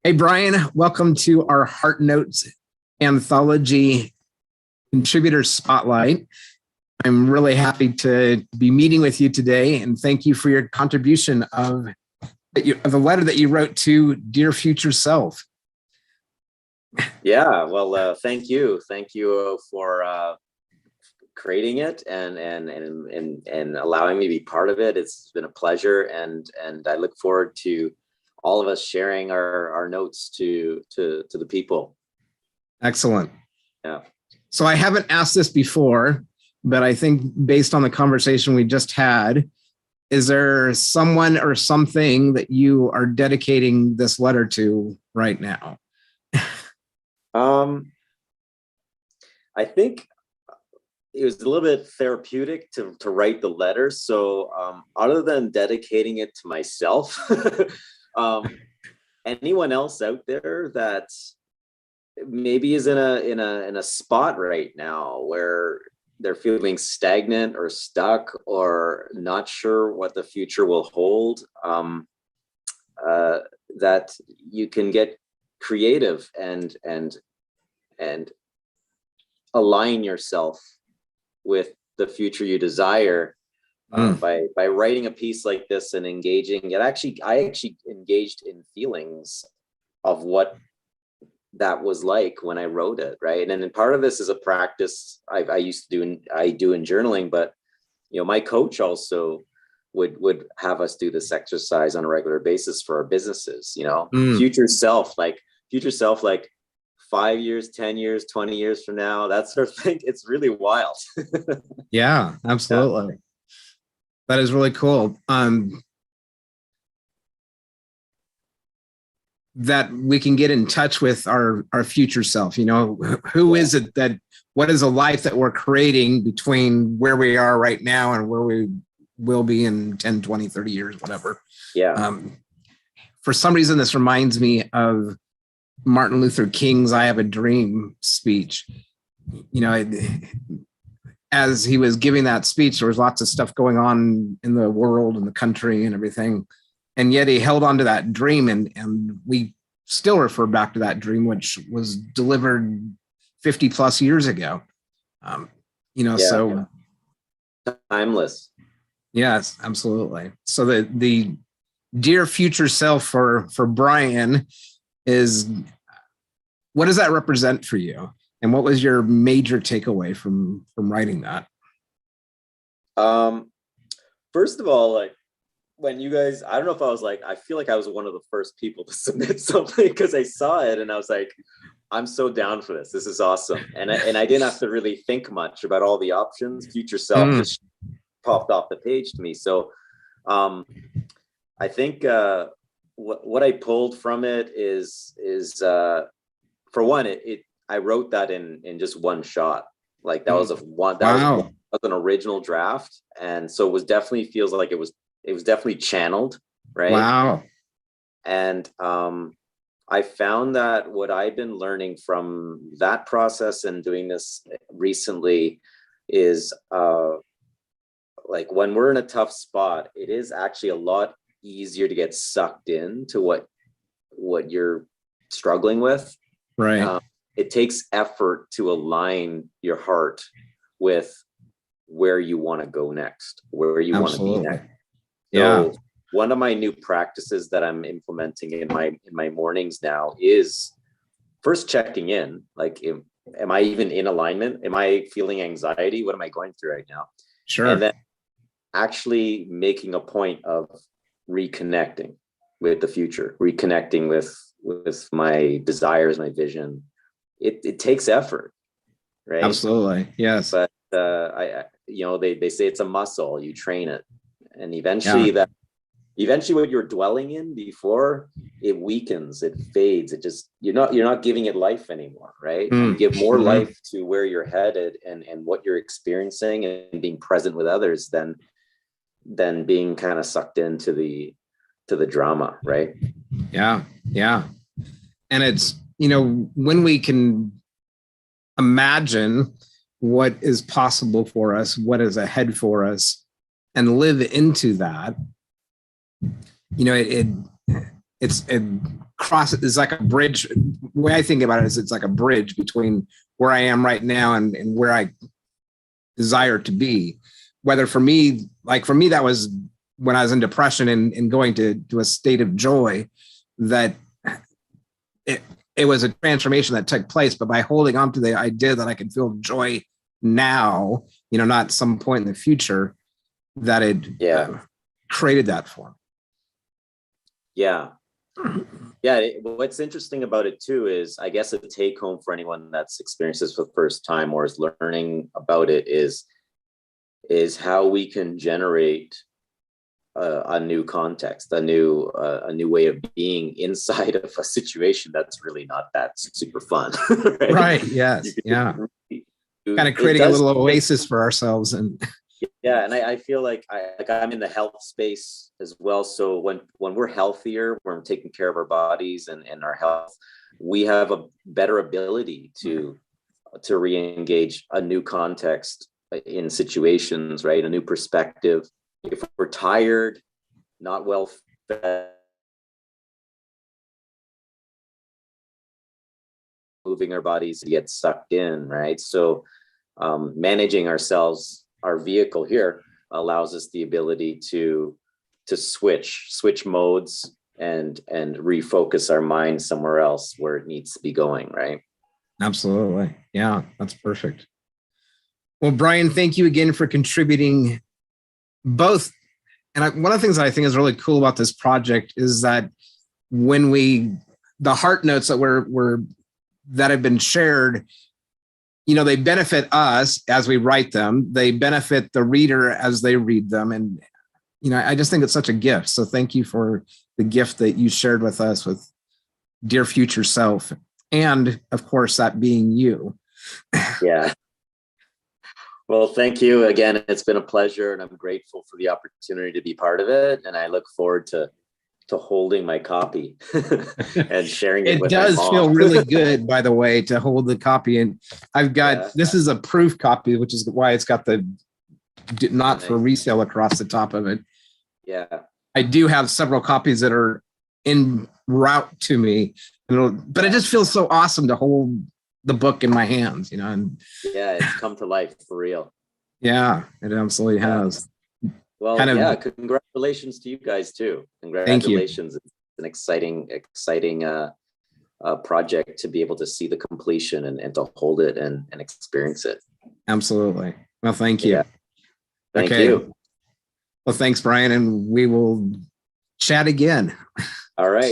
Hey, Brian, welcome to our Heart Notes Anthology Contributor Spotlight. I'm really happy to be meeting with you today, and thank you for your contribution of the letter that you wrote to Dear Future Self. Yeah, well, thank you. Thank you for creating it and allowing me to be part of it. It's been a pleasure, and I look forward to all of us sharing our notes to the people. Excellent. Yeah. So I haven't asked this before, but I think based on the conversation we just had, is there someone or something that you are dedicating this letter to right now? I think it was a little bit therapeutic to write the letter. So other than dedicating it to myself, anyone else out there that maybe is in a spot right now where they're feeling stagnant or stuck or not sure what the future will hold, that you can get creative and align yourself with the future you desire by writing a piece like this and engaging. I actually engaged in feelings of what that was like when I wrote it, right? And then part of this is a practice I do in journaling, but my coach also would have us do this exercise on a regular basis for our businesses. Future self, like 5 years, 10 years, 20 years from now, that sort of thing. It's really wild. Yeah, absolutely. Yeah. That is really cool. That we can get in touch with our future self. Who is it what is a life that we're creating between where we are right now and where we will be in 10, 20, 30 years, whatever. Yeah. For some reason, this reminds me of Martin Luther King's I Have a Dream speech. As he was giving that speech, there was lots of stuff going on in the world and the country and everything. And yet he held on to that dream, and we still refer back to that dream, which was delivered 50 plus years ago. So timeless. Yes, absolutely. So the dear future self for Brian is, what does that represent for you? And what was your major takeaway from writing that? First of all, like when you guys, I don't know if I feel like I was one of the first people to submit something because I saw it and I was like, I'm so down for this. This is awesome. And I didn't have to really think much about all the options. Future self just popped off the page to me. So I think what I pulled from it is for one, I wrote that in just one shot. Like that was an original draft, and so it definitely feels like it was definitely channeled, right? Wow. And I found that what I've been learning from that process and doing this recently is like when we're in a tough spot, it is actually a lot easier to get sucked into what you're struggling with. Right. It takes effort to align your heart with where you want to go next, where you want to be next. So one of my new practices that I'm implementing in my mornings now is first checking in. Like, am I even in alignment? Am I feeling anxiety? What am I going through right now? Sure. And then actually making a point of reconnecting with the future, reconnecting with my desires, my vision. It takes effort, right? Absolutely. Yes. But they say it's a muscle, you train it, and eventually what you're dwelling in before, it weakens, it fades, it just you're not giving it life anymore, right? You give more life to where you're headed and what you're experiencing and being present with others than being kind of sucked into the drama, right? Yeah. And it's, when we can imagine what is possible for us, what is ahead for us, and live into that, cross it is like a bridge. The way I think about it is it's like a bridge between where I am right now and where I desire to be. Whether for me, that was when I was in depression and going to a state of joy, that it was a transformation that took place. But by holding on to the idea that I can feel joy now, not some point in the future, that it created that for me. Yeah. Yeah. What's interesting about it too is, I guess, a take home for anyone that's experienced this for the first time or is learning about it is how we can generate a new context, a new way of being inside of a situation that's really not that super fun. Right. Right. Yes. Yeah. Kind of creating a little oasis for ourselves. And yeah. And I feel like I'm in the health space as well. So when we're healthier, when we're taking care of our bodies and our health, we have a better ability to re-engage a new context in situations, right? A new perspective. If we're tired, not well fed, moving our bodies to get sucked in, right? So managing ourselves, our vehicle here, allows us the ability to switch modes and refocus our mind somewhere else where it needs to be going, right? Absolutely. Yeah, that's perfect. Well, Brian, thank you again for contributing both. And one of the things that I think is really cool about this project is that when the heart notes that have been shared, they benefit us as we write them. They benefit the reader as they read them. And, I just think it's such a gift. So thank you for the gift that you shared with us with Dear Future Self. And of course, that being you. Yeah. Well, thank you again. It's been a pleasure, and I'm grateful for the opportunity to be part of it. And I look forward to holding my copy and sharing it with my mom. It does feel really good, by the way, to hold the copy. And I've got, this is a proof copy, which is why it's got the not for resale across the top of it. Yeah. I do have several copies that are en route to me, but it just feels so awesome to hold the book in my hands, and yeah, it's come to life for real. Yeah, it absolutely has. Well, congratulations to you guys too. Congratulations. It's an exciting project to be able to see the completion and to hold it and experience it. Absolutely. Well, thank you. Yeah. Thank you. Well, thanks, Brian, and we will chat again. All right.